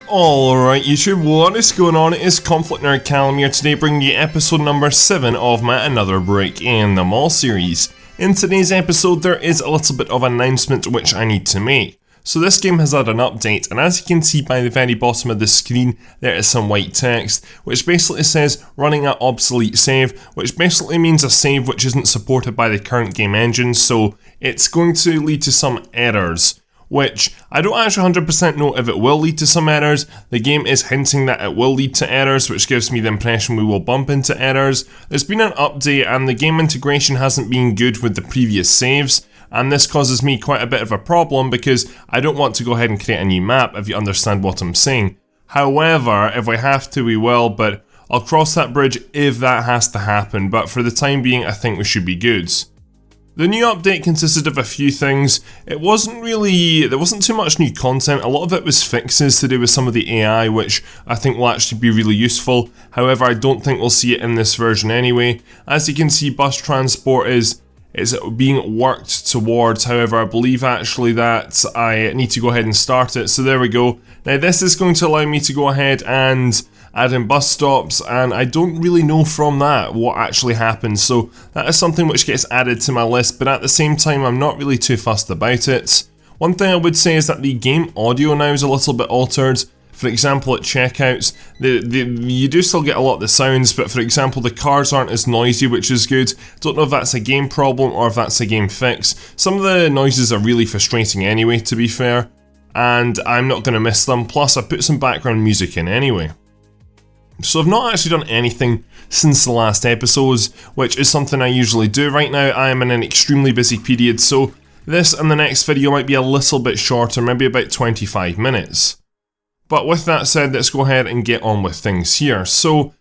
Alright YouTube, what is going on? It's ConflctNerd Callum here today, bringing you episode number 7 of my Another Break in the Mall series. In today's episode there is a little bit of an announcement which I need to make. So this game has had an update, and as you can see by the very bottom of the screen there is some white text which basically says running an obsolete save, which basically means a save which isn't supported by the current game engine, so it's going to lead to some errors. Which, I don't actually 100% know if it will lead to some errors. The game is hinting that it will lead to errors, which gives me the impression we will bump into errors. There's been an update and the game integration hasn't been good with the previous saves, and this causes me quite a bit of a problem because I don't want to go ahead and create a new map, if you understand what I'm saying. However, if we have to we will, but I'll cross that bridge if that has to happen, but for the time being I think we should be good. The new update consisted of a few things. There wasn't too much new content. A lot of it was fixes to do with some of the AI, which I think will actually be really useful. However, I don't think we'll see it in this version anyway. As you can see, bus transport is being worked towards. However, I believe actually that I need to go ahead and start it. So there we go. Now this is going to allow me to go ahead and add in bus stops, and I don't really know from that what actually happens, so that is something which gets added to my list, but at the same time I'm not really too fussed about it. One thing I would say is that the game audio now is a little bit altered. For example, at checkouts, you do still get a lot of the sounds, but for example the cars aren't as noisy, which is good. Don't know if that's a game problem or if that's a game fix. Some of the noises are really frustrating anyway, to be fair, and I'm not going to miss them, plus I put some background music in anyway. So I've not actually done anything since the last episodes, which is something I usually do. Right now I am in an extremely busy period, so this and the next video might be a little bit shorter, maybe about 25 minutes. But with that said, let's go ahead and get on with things here. So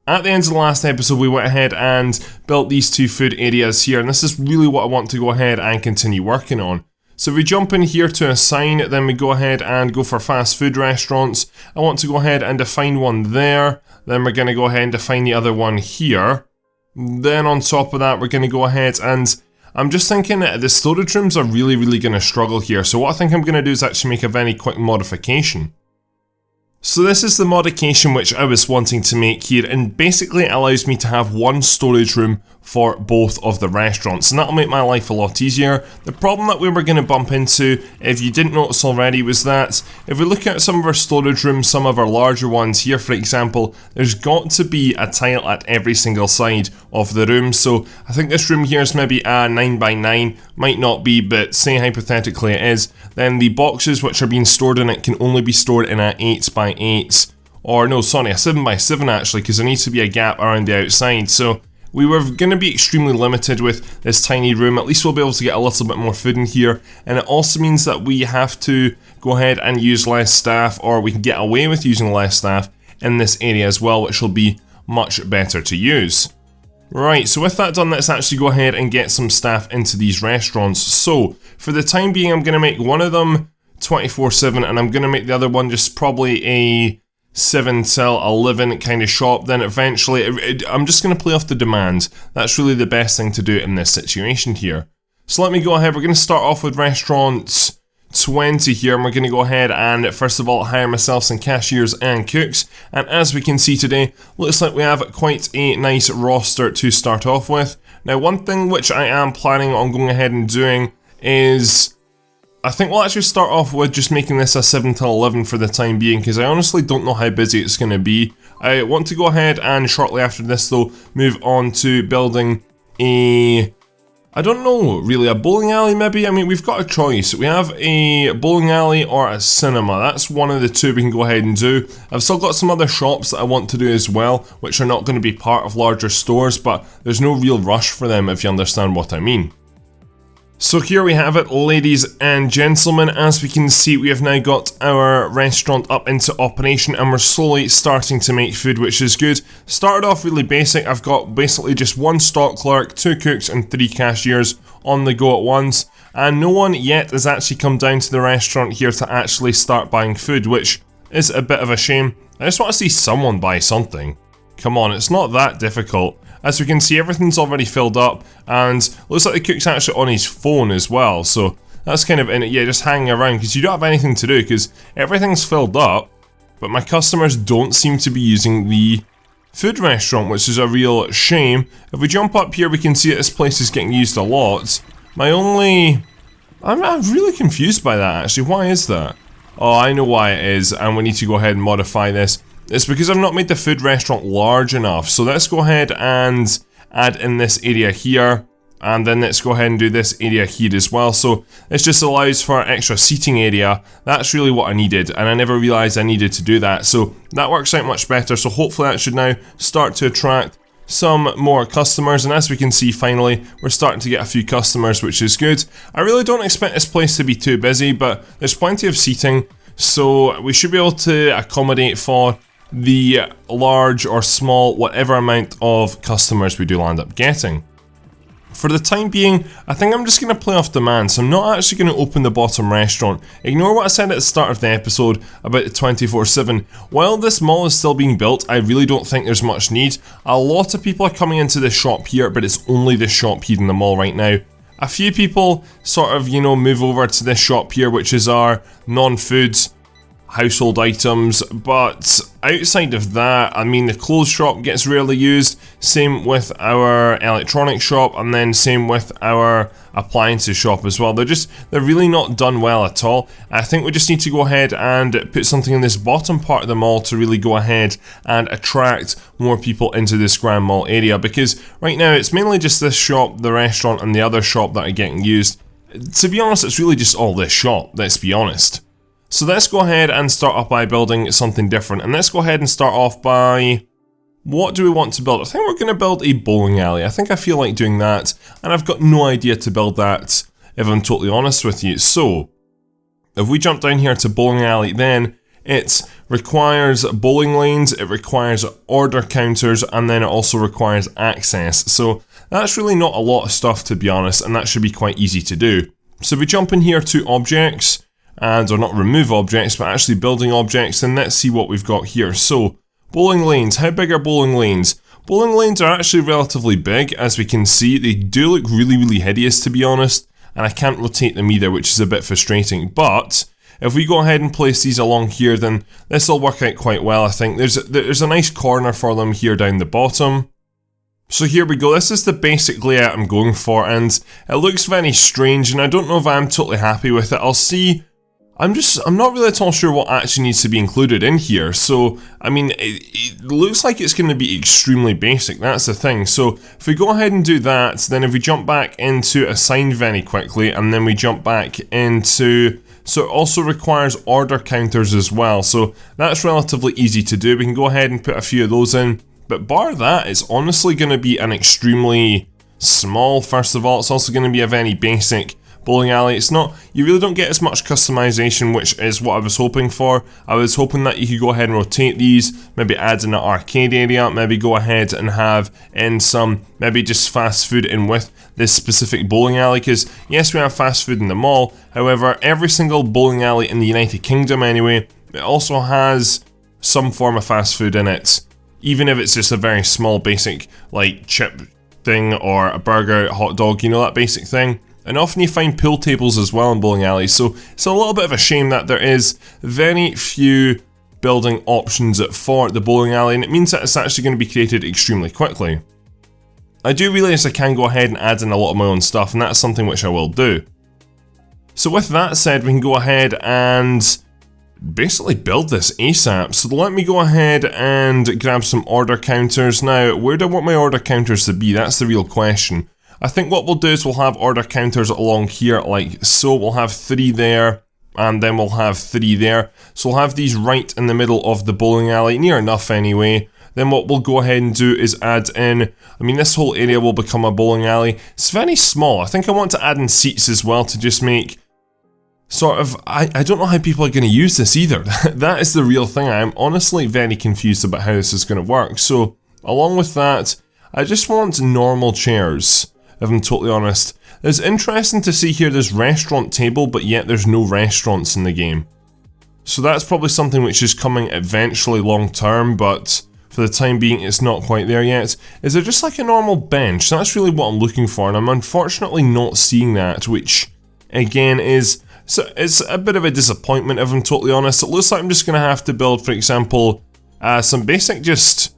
at the end of the last episode we went ahead and built these two food areas here, and this is really what I want to go ahead and continue working on. So if we jump in here to assign, then we go ahead and go for fast food restaurants. I want to go ahead and define one there, then we're going to go ahead and define the other one here. Then on top of that we're going to go ahead and I'm just thinking that the storage rooms are really going to struggle here, so what I think I'm going to do is actually make a very quick modification. So this is the modification which I was wanting to make here, and basically it allows me to have one storage room for both of the restaurants, and that'll make my life a lot easier. The problem that we were going to bump into, if you didn't notice already, was that if we look at some of our storage rooms, some of our larger ones here for example, there's got to be a tile at every single side of the room. So I think this room here is maybe a 9x9, might not be, but say hypothetically it is, then the boxes which are being stored in it can only be stored in a 8x8, or no, sorry, a 7x7 actually, because there needs to be a gap around the outside. So we were going to be extremely limited with this tiny room. At least we'll be able to get a little bit more food in here, and it also means that we have to go ahead and use less staff, or we can get away with using less staff in this area as well, which will be much better to use. Right, so with that done, let's actually go ahead and get some staff into these restaurants. So for the time being I'm going to make one of them 24/7, and I'm going to make the other one just probably a 7 till 11 kind of shop. Then eventually I'm just going to play off the demand. That's really the best thing to do in this situation here. So let me go ahead, we're going to start off with restaurant 20 here, and we're going to go ahead and first of all hire myself some cashiers and cooks, and as we can see today, looks like we have quite a nice roster to start off with. Now one thing which I am planning on going ahead and doing is, I think we'll actually start off with just making this a 7 till 11 for the time being, because I honestly don't know how busy it's going to be. I want to go ahead and shortly after this though move on to building a, I don't know really, a bowling alley maybe? I mean, we've got a choice. We have a bowling alley or a cinema. That's one of the two we can go ahead and do. I've still got some other shops that I want to do as well, which are not going to be part of larger stores, but there's no real rush for them, if you understand what I mean. So here we have it, ladies and gentlemen. As we can see, we have now got our restaurant up into operation, and we're slowly starting to make food, which is good. Started off really basic. I've got basically just one stock clerk, 2 cooks and 3 cashiers on the go at once, and no one yet has actually come down to the restaurant here to actually start buying food, which is a bit of a shame. I just want to see someone buy something. Come on, it's not that difficult. As we can see, everything's already filled up, and looks like the cook's actually on his phone as well, so that's kind of in it, yeah, just hanging around, because you don't have anything to do, because everything's filled up. but my customers don't seem to be using the food restaurant, which is a real shame. If we jump up here, we can see that this place is getting used a lot. I'm really confused by that, actually. Why is that? Oh, I know why it is, and we need to go ahead and modify this. It's because I've not made the food restaurant large enough. So let's go ahead and add in this area here, and then let's go ahead and do this area here as well. So this just allows for extra seating area. That's really what I needed, and I never realized I needed to do that. So that works out much better. So hopefully that should now start to attract some more customers, and as we can see, finally we're starting to get a few customers, which is good. I really don't expect this place to be too busy, but there's plenty of seating, so we should be able to accommodate for the large or small, whatever amount of customers we do land up getting. For the time being, I think I'm just going to play off demand, so I'm not actually going to open the bottom restaurant. Ignore what I said at the start of the episode about the 24/7. While this mall is still being built, I really don't think there's much need. A lot of people are coming into this shop here, but it's only this shop here in the mall right now. A few people sort of, move over to this shop here, which is our non-foods household items, but outside of that, I mean, the clothes shop gets rarely used, same with our electronics shop, and then same with our appliances shop as well. They're really not done well at all. I think we just need to go ahead and put something in this bottom part of the mall to really go ahead and attract more people into this grand mall area, because right now it's mainly just this shop, the restaurant, and the other shop that are getting used. To be honest, it's really just all this shop, let's be honest. So let's go ahead and start off by building something different, and let's go ahead and start off by, what do we want to build? I think we're going to build a bowling alley. I think I feel like doing that, and I've got no idea to build that, if I'm totally honest with you. So if we jump down here to bowling alley, then it requires bowling lanes, it requires order counters, and then it also requires access. So that's really not a lot of stuff, to be honest, and that should be quite easy to do. So if we jump in here to objects, or not remove objects, but actually building objects, and let's see what we've got here. So bowling lanes, how big are bowling lanes? Bowling lanes are actually relatively big, as we can see. They do look really hideous, to be honest, and I can't rotate them either, which is a bit frustrating. But if we go ahead and place these along here, then this will work out quite well, I think. There's a nice corner for them here down the bottom. So here we go, this is the basic layout I'm going for, and it looks very strange, and I don't know if I'm totally happy with it. I'll see. I'm not really at all sure what actually needs to be included in here. So, I mean, it looks like it's going to be extremely basic, that's the thing. So, if we go ahead and do that, then if we jump back into assign very quickly, and then we jump back into, so it also requires order counters as well. So, that's relatively easy to do. We can go ahead and put a few of those in. But bar that, it's honestly going to be an extremely small, first of all. It's also going to be a very basic bowling alley. It's not, you really don't get as much customization, which is what I was hoping for. I was hoping that you could go ahead and rotate these, maybe add in an arcade area, maybe go ahead and have in some, maybe just fast food in with this specific bowling alley, because yes, we have fast food in the mall, however, every single bowling alley in the United Kingdom anyway, it also has some form of fast food in it, even if it's just a very small basic, like chip thing, or a burger, a hot dog, that basic thing. And often you find pool tables as well in bowling alleys, so it's a little bit of a shame that there is very few building options for the bowling alley, and it means that it's actually going to be created extremely quickly. I do realise I can go ahead and add in a lot of my own stuff, and that's something which I will do. So with that said, we can go ahead and basically build this ASAP. So let me go ahead and grab some order counters. Now, where do I want my order counters to be? That's the real question. I think what we'll do is we'll have order counters along here like so. We'll have 3 there, and then we'll have 3 there. So we'll have these right in the middle of the bowling alley, near enough anyway. Then what we'll go ahead and do is add in, I mean, this whole area will become a bowling alley. It's very small. I think I want to add in seats as well to just make sort of, I don't know how people are going to use this either. That is the real thing. I'm honestly very confused about how this is going to work. So along with that, I just want normal chairs. If I'm totally honest. It's interesting to see here there's restaurant table, but yet there's no restaurants in the game. So that's probably something which is coming eventually long term, but for the time being it's not quite there yet. Is there just like a normal bench? That's really what I'm looking for, and I'm unfortunately not seeing that, which again is So it's a bit of a disappointment if I'm totally honest. It looks like I'm just going to have to build, for example, some basic just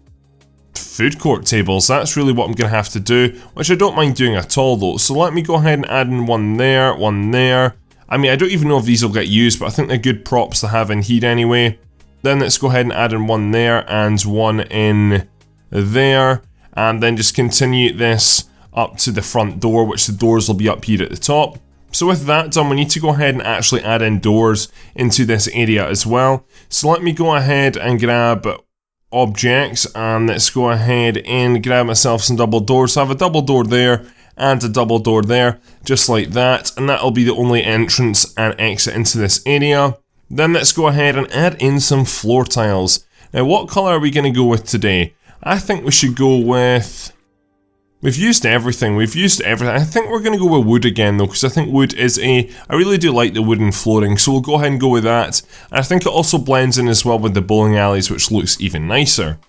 food court tables. That's really what I'm going to have to do, which I don't mind doing at all though. So let me go ahead and add in one there, one there. I mean, I don't even know if these will get used, but I think they're good props to have in here anyway. Then let's go ahead and add in one there and one in there. And then just continue this up to the front door, which the doors will be up here at the top. So with that done, we need to go ahead and actually add in doors into this area as well. So let me go ahead and grab objects, and let's go ahead and grab myself some double doors. So I have a double door there and a double door there, just like that, and that'll be the only entrance and exit into this area. Then let's go ahead and add in some floor tiles. Now what colour are we going to go with today? I think we should go with... We've used everything. I think we're going to go with wood again though, because I think wood is I really do like the wooden flooring, so we'll go ahead and go with that. And I think it also blends in as well with the bowling alleys, which looks even nicer.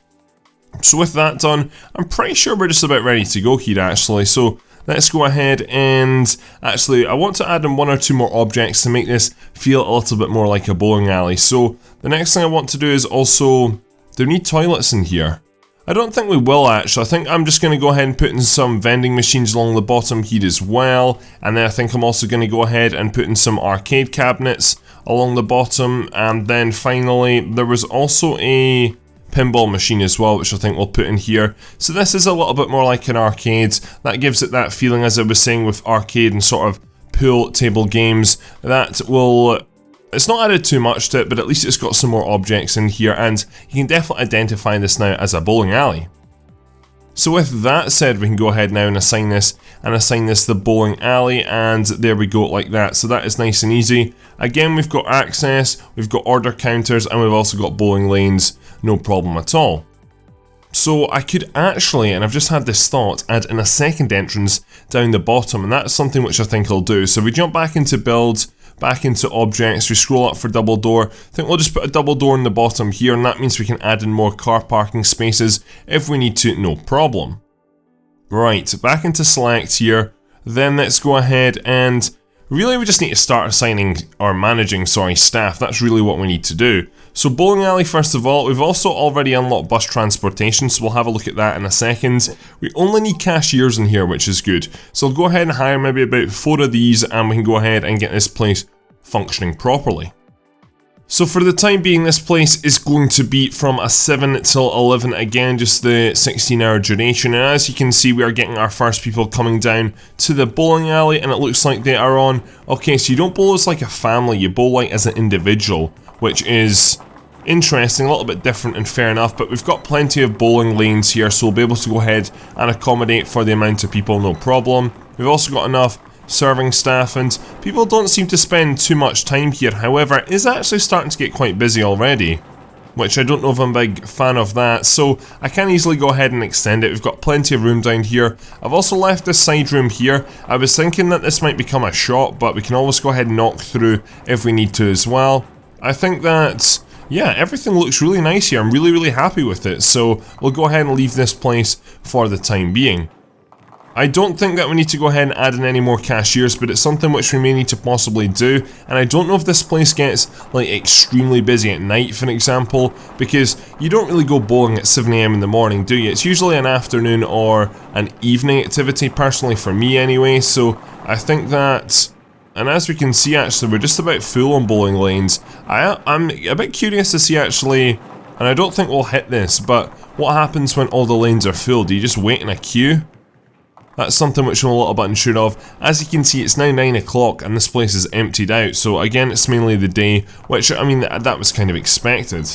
So with that done, I'm pretty sure we're just about ready to go here actually. So let's go ahead and actually I want to add in one or two more objects to make this feel a little bit more like a bowling alley. So the next thing I want to do is also, do we need toilets in here? I don't think we will actually. I think I'm just going to go ahead and put in some vending machines along the bottom here as well. And then I think I'm also going to go ahead and put in some arcade cabinets along the bottom. And then finally, there was also a pinball machine as well, which I think we'll put in here. So this is a little bit more like an arcade. That gives it that feeling, as I was saying, with arcade and sort of pool table games. That will... It's not added too much to it, but at least it's got some more objects in here, and you can definitely identify this now as a bowling alley. So with that said, we can go ahead now and assign this the bowling alley, and there we go, like that. So that is nice and easy. Again, we've got access, we've got order counters, and we've also got bowling lanes, no problem at all. So I could actually, and I've just had this thought, add in a second entrance down the bottom, and that's something which I think I'll do. So we jump back into build, back into objects, we scroll up for double door. I think we'll just put a double door in the bottom here, and that means we can add in more car parking spaces if we need to, no problem. Right, back into select here. Then let's go ahead and really we just need to start assigning or managing, staff. That's really what we need to do. So bowling alley first of all. We've also already unlocked bus transportation, so we'll have a look at that in a second. We only need cashiers in here, which is good. So I'll go ahead and hire maybe about 4 of these, and we can go ahead and get this place functioning properly. So for the time being, this place is going to be from a 7 till 11, again just the 16-hour duration, and as you can see we are getting our first people coming down to the bowling alley, and it looks like they are on, okay, so you don't bowl as like a family, you bowl like as an individual, which is interesting, a little bit different and fair enough, but we've got plenty of bowling lanes here, so we'll be able to go ahead and accommodate for the amount of people, no problem. We've also got enough serving staff, and people don't seem to spend too much time here. However, it is actually starting to get quite busy already, which I don't know if I'm a big fan of that, so I can easily go ahead and extend it. We've got plenty of room down here. I've also left this side room here. I was thinking that this might become a shop, but we can always go ahead and knock through if we need to as well. I think that, yeah, everything looks really nice here. I'm really happy with it, so we'll go ahead and leave this place for the time being. I don't think that we need to go ahead and add in any more cashiers, but it's something which we may need to possibly do, and I don't know if this place gets like extremely busy at night, for example, because you don't really go bowling at 7 AM in the morning, do you? It's usually an afternoon or an evening activity, personally for me anyway, so I think that, and as we can see actually, we're just about full on bowling lanes. I'm a bit curious to see actually, and I don't think we'll hit this, but what happens when all the lanes are full? Do you just wait in a queue? That's something which I'm a little bit unsure of. As you can see, it's now 9 o'clock and this place is emptied out, so again it's mainly the day, which I mean that was kind of expected.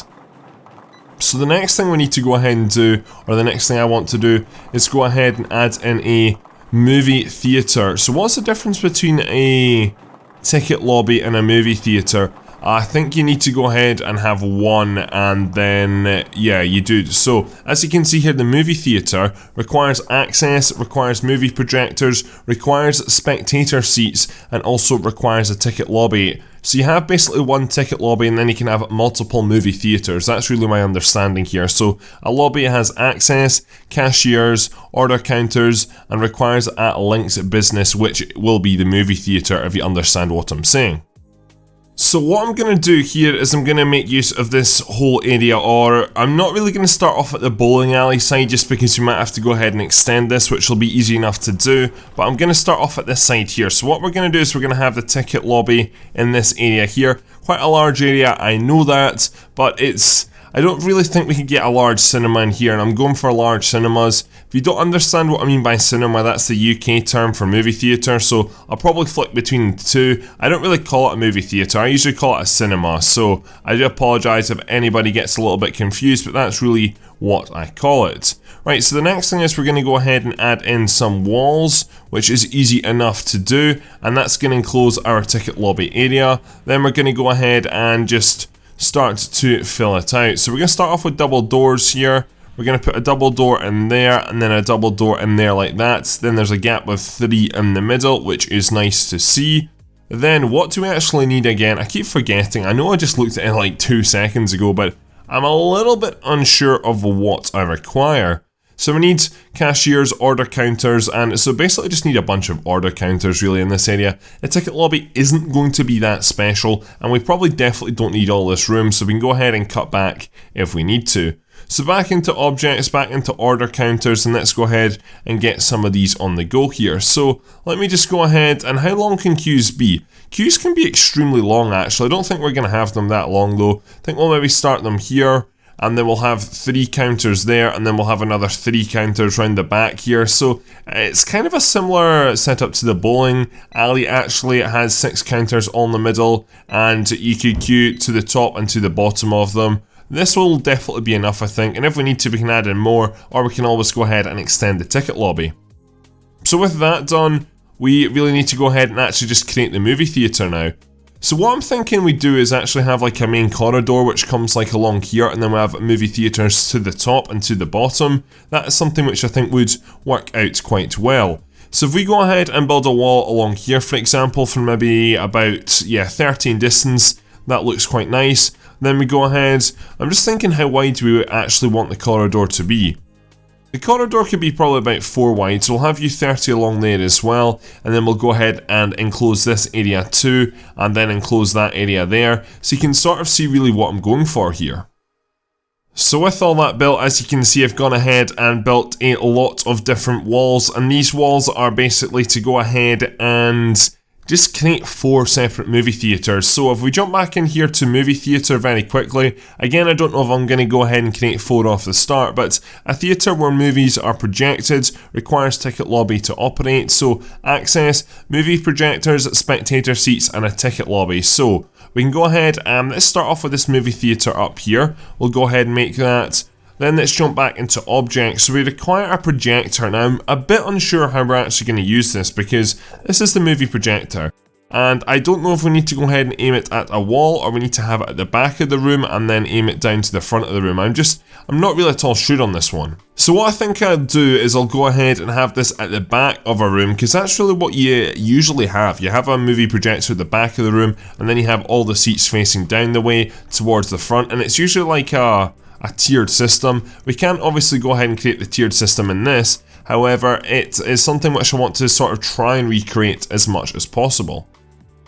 So the next thing we need to go ahead and do, or the next thing I want to do, is go ahead and add in a movie theatre. So what's the difference between a ticket lobby and a movie theatre? I think you need to go ahead and have one, and then, yeah, you do. So, as you can see here, the movie theatre requires access, requires movie projectors, requires spectator seats, and also requires a ticket lobby. So you have basically one ticket lobby, and then you can have multiple movie theatres. That's really my understanding here. So, a lobby has access, cashiers, order counters, and requires a linked business, which will be the movie theatre if you understand what I'm saying. So what I'm going to do here is I'm going to make use of this whole area, or I'm not really going to start off at the bowling alley side just because we might have to go ahead and extend this, which will be easy enough to do, but I'm going to start off at this side here. So what we're going to do is we're going to have the ticket lobby in this area here. Quite a large area, I know that, but I don't really think we could get a large cinema in here, and I'm going for large cinemas. If you don't understand what I mean by cinema, that's the UK term for movie theatre, so I'll probably flick between the two. I don't really call it a movie theatre, I usually call it a cinema, so I do apologise if anybody gets a little bit confused, but that's really what I call it. Right, so the next thing is we're going to go ahead and add in some walls, which is easy enough to do, and that's going to enclose our ticket lobby area. Then we're going to go ahead and just start to fill it out. So we're going to start off with double doors here. We're going to put a double door in there and then a double door in there like that. Then there's a gap of 3 in the middle, which is nice to see. Then what do we actually need again? I keep forgetting. I know I just looked at it like 2 seconds ago, but I'm a little bit unsure of what I require. So we need cashiers, order counters, and so basically just need a bunch of order counters really in this area. The ticket lobby isn't going to be that special, and we probably definitely don't need all this room, so we can go ahead and cut back if we need to. So back into objects, back into order counters, and let's go ahead and get some of these on the go here. So let me just go ahead, and how long can queues be? Queues can be extremely long actually. I don't think we're going to have them that long though. I think we'll maybe start them here, and then we'll have 3 counters there, and then we'll have another 3 counters round the back here. So it's kind of a similar setup to the bowling alley actually. It has 6 counters all in the middle, and you could queue to the top and to the bottom of them. This will definitely be enough I think, and if we need to we can add in more, or we can always go ahead and extend the ticket lobby. So with that done, we really need to go ahead and actually just create the movie theatre now. So what I'm thinking we do is actually have like a main corridor which comes like along here, and then we have movie theatres to the top and to the bottom. That is something which I think would work out quite well. So if we go ahead and build a wall along here, for example, from maybe about 30 in distance, that looks quite nice. Then we go ahead, I'm just thinking how wide we would actually want the corridor to be. The corridor could be probably about 4 wide, so we'll have U30 along there as well, and then we'll go ahead and enclose this area too, and then enclose that area there, so you can sort of see really what I'm going for here. So with all that built, as you can see, I've gone ahead and built a lot of different walls, and these walls are basically to go ahead and just create 4 separate movie theatres. So if we jump back in here to movie theatre very quickly, again I don't know if I'm going to go ahead and create 4 off the start, but a theatre where movies are projected requires ticket lobby to operate. So access, movie projectors, spectator seats, and a ticket lobby. So we can go ahead and let's start off with this movie theatre up here. We'll go ahead and make that. Then let's jump back into objects. So we require a projector. Now I'm a bit unsure how we're actually going to use this because this is the movie projector. And I don't know if we need to go ahead and aim it at a wall, or we need to have it at the back of the room and then aim it down to the front of the room. I'm not really at all sure on this one. So what I think I'll do is I'll go ahead and have this at the back of a room, because that's really what you usually have. You have a movie projector at the back of the room, and then you have all the seats facing down the way towards the front, and it's usually like a tiered system. We can't obviously go ahead and create the tiered system in this, however it is something which I want to sort of try and recreate as much as possible.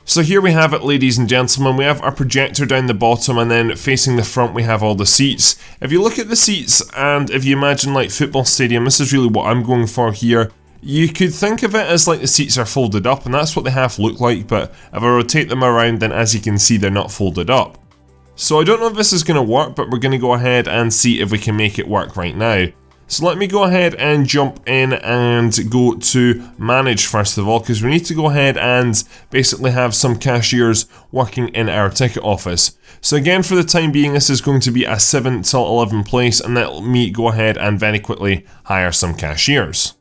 So here we have it, ladies and gentlemen. We have our projector down the bottom, and then facing the front we have all the seats. If you look at the seats, and if you imagine like football stadium, this is really what I'm going for here. You could think of it as like the seats are folded up, and that's what they half look like, but if I rotate them around, then as you can see they're not folded up. So I don't know if this is going to work, but we're going to go ahead and see if we can make it work right now. So let me go ahead and jump in and go to manage first of all, because we need to go ahead and basically have some cashiers working in our ticket office. So again, for the time being, this is going to be a 7 till 11 place, and let me go ahead and very quickly hire some cashiers.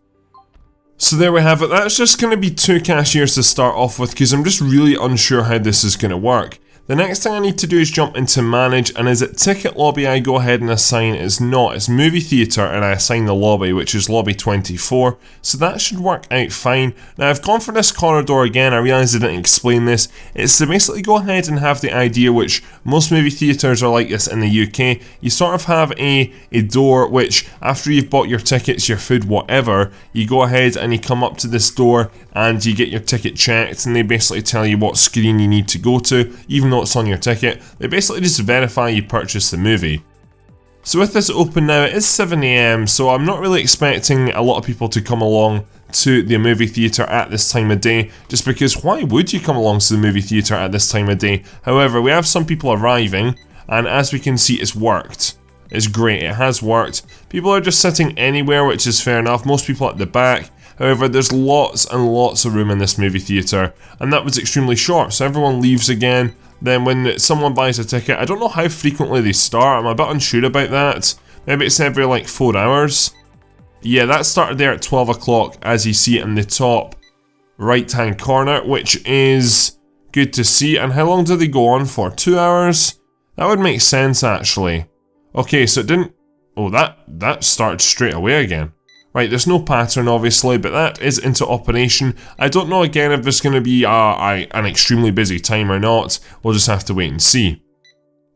So there we have it. That's just going to be 2 cashiers to start off with, because I'm just really unsure how this is going to work. The next thing I need to do is jump into manage, and is it ticket lobby I go ahead and assign? It's not, it's movie theatre, and I assign the lobby, which is lobby 24, so that should work out fine. Now I've gone for this corridor again. I realise I didn't explain this. It's to basically go ahead and have the idea, which most movie theatres are like this in the UK, you sort of have a door which, after you've bought your tickets, your food, whatever, you go ahead and you come up to this door and you get your ticket checked, and they basically tell you what screen you need to go to, even though it's on your ticket. They basically just verify you purchased the movie. So with this open now, it is 7 AM, so I'm not really expecting a lot of people to come along to the movie theatre at this time of day, just because why would you come along to the movie theatre at this time of day? However, we have some people arriving, and as we can see, it's worked. It's great, it has worked. People are just sitting anywhere, which is fair enough. Most people at the back. However, there's lots and lots of room in this movie theatre, and that was extremely short, so everyone leaves again. Then when someone buys a ticket, I don't know how frequently they start, I'm a bit unsure about that. Maybe it's every like 4 hours. Yeah, that started there at 12 o'clock, as you see in the top right hand corner, which is good to see. And how long do they go on for? 2 hours? That would make sense actually. Okay, so it didn't... Oh, that started straight away again. Right, there's no pattern obviously, but that is into operation. I don't know again if there's going to be an extremely busy time or not. We'll just have to wait and see.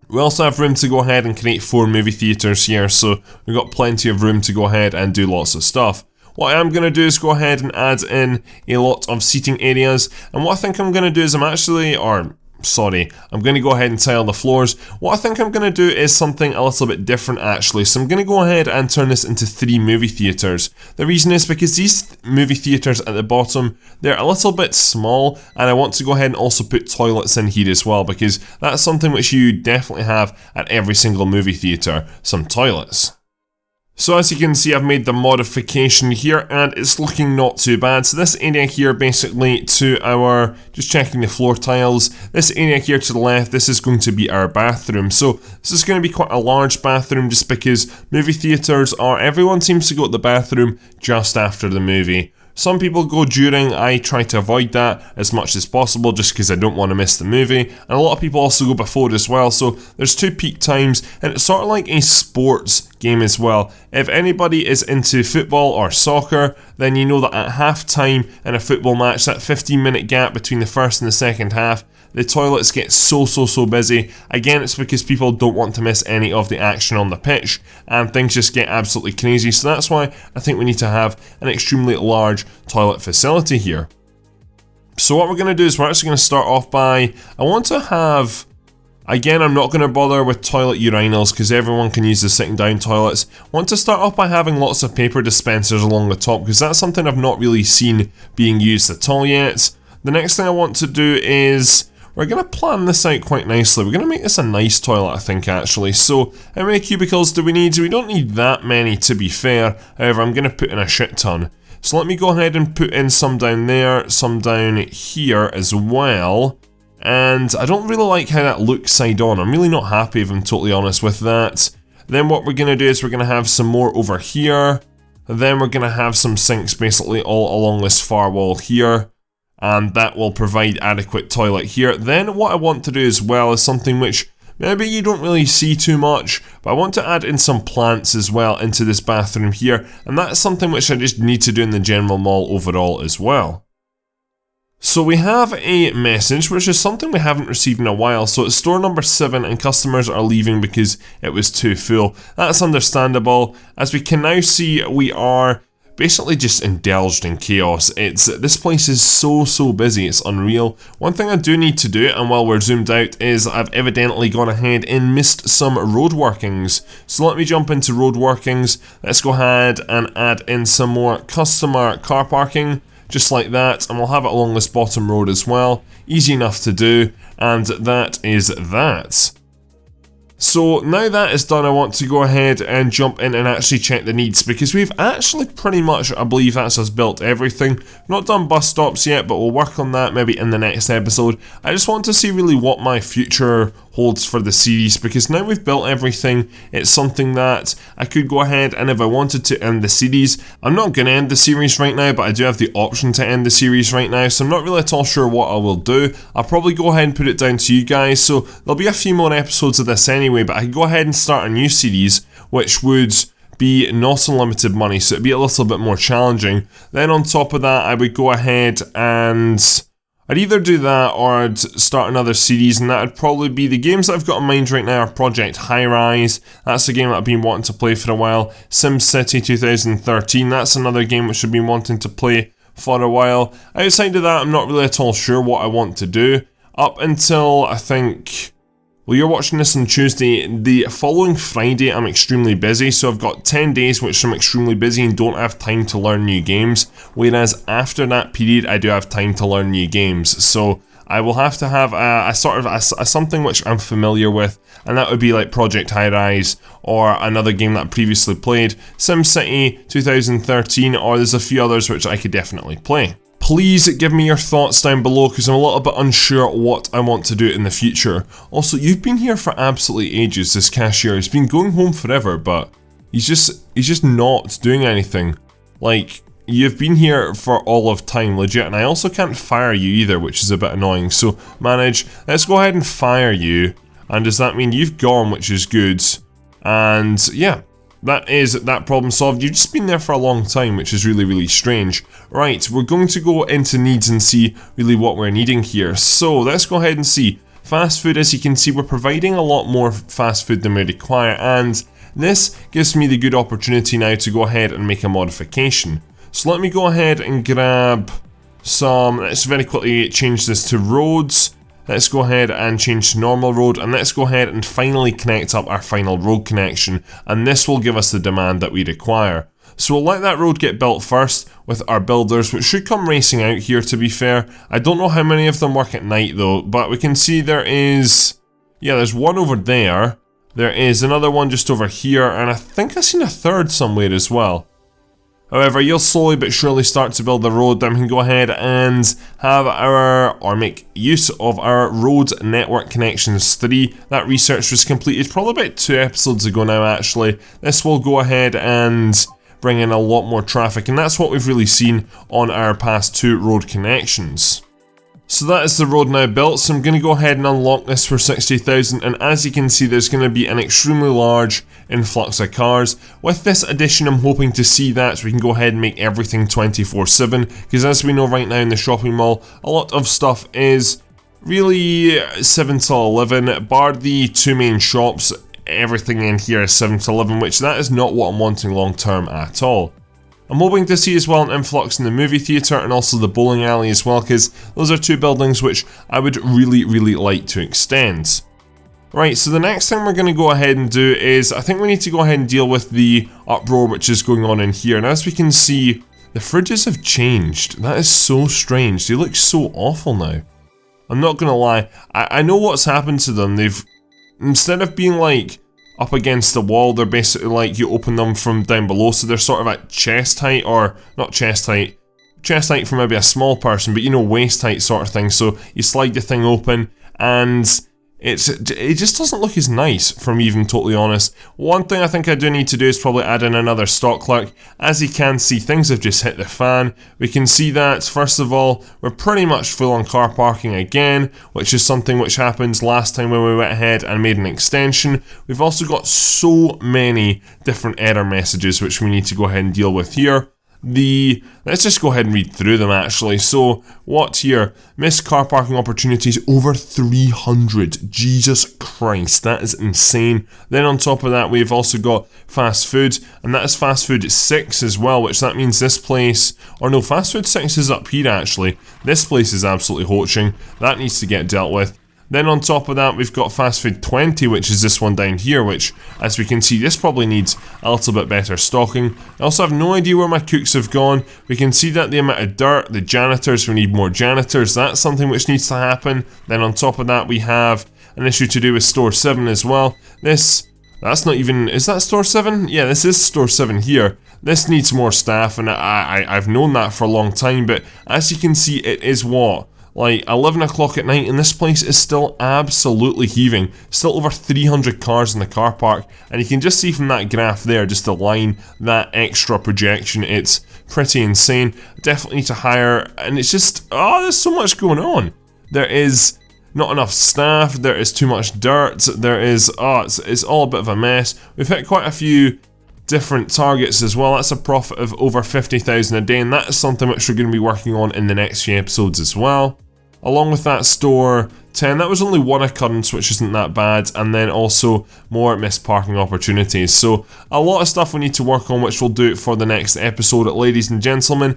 We also have room to go ahead and create 4 movie theatres here, so we've got plenty of room to go ahead and do lots of stuff. What I am going to do is go ahead and add in a lot of seating areas, and what I think I'm going to do is I'm going to go ahead and tile the floors. What I think I'm going to do is something a little bit different actually. So I'm going to go ahead and turn this into 3 movie theatres. The reason is because these movie theatres at the bottom, they're a little bit small, and I want to go ahead and also put toilets in here as well, because that's something which you definitely have at every single movie theatre, some toilets. So as you can see, I've made the modification here and it's looking not too bad. So this area here basically to our, just checking the floor tiles, this area here to the left, this is going to be our bathroom. So this is going to be quite a large bathroom just because movie theatres are, everyone seems to go to the bathroom just after the movie. Some people go during, I try to avoid that as much as possible just because I don't want to miss the movie, and a lot of people also go before as well, so there's 2 peak times, and it's sort of like a sports game as well. If anybody is into football or soccer, then you know that at half time in a football match, that 15-minute gap between the first and the second half, the toilets get so busy. Again, it's because people don't want to miss any of the action on the pitch, and things just get absolutely crazy, so that's why I think we need to have an extremely large toilet facility here. So what we're going to do is we're actually going to start off by, I want to have, again I'm not going to bother with toilet urinals because everyone can use the sitting down toilets. I want to start off by having lots of paper dispensers along the top because that's something I've not really seen being used at all yet. The next thing I want to do is, we're going to plan this out quite nicely. We're going to make this a nice toilet, I think, actually. So, how many cubicles do we need? We don't need that many, to be fair. However, I'm going to put in a shit ton. So let me go ahead and put in some down there, some down here as well. And I don't really like how that looks side on. I'm really not happy, if I'm totally honest with that. Then what we're going to do is we're going to have some more over here. Then we're going to have some sinks basically all along this far wall here. And that will provide adequate toilet here. Then what I want to do as well is something which maybe you don't really see too much, but I want to add in some plants as well into this bathroom here, and that's something which I just need to do in the general mall overall as well. So we have a message, which is something we haven't received in a while. So it's store number 7 and customers are leaving because it was too full. That's understandable. As we can now see, we are basically just indulged in chaos. This place is so busy, it's unreal. One thing I do need to do, and while we're zoomed out, is I've evidently gone ahead and missed some road workings. So let me jump into road workings. Let's go ahead and add in some more customer car parking, just like that, and we'll have it along this bottom road as well. Easy enough to do, and that is that. So now that is done, I want to go ahead and jump in and actually check the needs, because we've actually pretty much, I believe that's us built everything. We've not done bus stops yet, but we'll work on that maybe in the next episode. I just want to see really what my future holds for the series, because now we've built everything, it's something that I could go ahead and if I wanted to end the series, I'm not going to end the series right now, but I do have the option to end the series right now, so I'm not really at all sure what I will do. I'll probably go ahead and put it down to you guys, so there'll be a few more episodes of this anyway, but I can go ahead and start a new series, which would be not unlimited money, so it'd be a little bit more challenging. Then on top of that, I would go ahead and I'd either do that or I'd start another series, and that would probably be the games that I've got in mind right now are Project High Rise. That's a game that I've been wanting to play for a while. SimCity 2013, that's another game which I've been wanting to play for a while. Outside of that, I'm not really at all sure what I want to do. up until, I think, well, you're watching this on Tuesday, the following Friday I'm extremely busy, so I've got 10 days which I'm extremely busy and don't have time to learn new games, whereas after that period I do have time to learn new games, so I will have to have a sort of a something which I'm familiar with, and that would be like Project High Rise, or another game that I previously played, SimCity 2013, or there's a few others which I could definitely play. Please give me your thoughts down below, because I'm a little bit unsure what I want to do in the future. Also, you've been here for absolutely ages, this cashier. He's been going home forever, but he's just not doing anything. Like, you've been here for all of time, legit, and I also can't fire you either, which is a bit annoying. So, manage, let's go ahead and fire you. And does that mean you've gone, which is good? And yeah. That is that problem solved. You've just been there for a long time, which is really, really strange. Right, we're going to go into needs and see really what we're needing here. So let's go ahead and see. Fast food, as you can see, we're providing a lot more fast food than we require, and this gives me the good opportunity now to go ahead and make a modification. So let me go ahead and grab some, let's very quickly change this to roads. Let's go ahead and change to normal road, and let's go ahead and finally connect up our final road connection, and this will give us the demand that we require. So we'll let that road get built first with our builders, which should come racing out here, to be fair. I don't know how many of them work at night though, but we can see there is, yeah, there's one over there, there is another one just over here, and I think I've seen a third somewhere as well. However, you'll slowly but surely start to build the road, then we can go ahead and have or make use of our road network connections 3. That research was completed probably about 2 episodes ago now actually. This will go ahead and bring in a lot more traffic, and that's what we've really seen on our past 2 road connections. So that is the road now built, so I'm going to go ahead and unlock this for 60,000, and as you can see there's going to be an extremely large influx of cars. With this addition I'm hoping to see that we can go ahead and make everything 24/7, because as we know right now in the shopping mall, a lot of stuff is really 7 till 11, bar the 2 main shops, everything in here is 7 till 11, which that is not what I'm wanting long term at all. I'm hoping to see as well an influx in the movie theatre and also the bowling alley as well, because those are 2 buildings which I would really, really like to extend. Right, so the next thing we're going to go ahead and do is, I think we need to go ahead and deal with the uproar which is going on in here, and as we can see, the fridges have changed. That is so strange, they look so awful now. I'm not going to lie, I know what's happened to them. They've, instead of being like up against the wall, they're basically like you open them from down below, so they're sort of at chest height, or not chest height for maybe a small person, but you know, waist height sort of thing. So you slide the thing open and it just doesn't look as nice, from even totally honest. One thing I think I do need to do is probably add in another stock clerk. As you can see, things have just hit the fan. We can see that, first of all, we're pretty much full on car parking again, which is something which happened last time when we went ahead and made an extension. We've also got so many different error messages which we need to go ahead and deal with here. Let's just go ahead and read through them actually. So, what here? Missed car parking opportunities over 300. Jesus Christ, that is insane. Then on top of that, we've also got fast food, and that is fast food 6 as well, which that means this place, or no, fast food 6 is up here actually. This place is absolutely hoaching. That needs to get dealt with. Then on top of that, we've got fast food 20, which is this one down here, which, as we can see, this probably needs a little bit better stocking. I also have no idea where my cooks have gone. We can see that the amount of dirt, the janitors, we need more janitors. That's something which needs to happen. Then on top of that, we have an issue to do with store 7 as well. That's not even, is that store 7? Yeah, this is store 7 here. This needs more staff, and I've known that for a long time, but as you can see, it is what? Like 11 o'clock at night, and this place is still absolutely heaving. Still over 300 cars in the car park, and you can just see from that graph there, just the line, that extra projection, it's pretty insane. Definitely need to hire, and it's just, there's so much going on. There is not enough staff, there is too much dirt, there is, it's all a bit of a mess. We've hit quite a few different targets as well. That's a profit of over 50,000 a day, and that is something which we're going to be working on in the next few episodes as well. Along with that, store 10, that was only one occurrence, which isn't that bad, and then also more missed parking opportunities. So a lot of stuff we need to work on, which we'll do it for the next episode, ladies and gentlemen.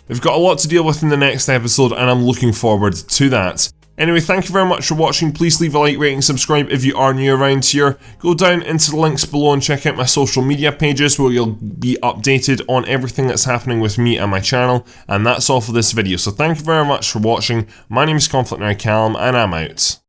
We've got a lot to deal with in the next episode, and I'm looking forward to that. Anyway, thank you very much for watching. Please leave a like, rating, subscribe if you are new around here. Go down into the links below and check out my social media pages where you'll be updated on everything that's happening with me and my channel. And that's all for this video. So thank you very much for watching. My name is ConflctNerd Callum and I'm out.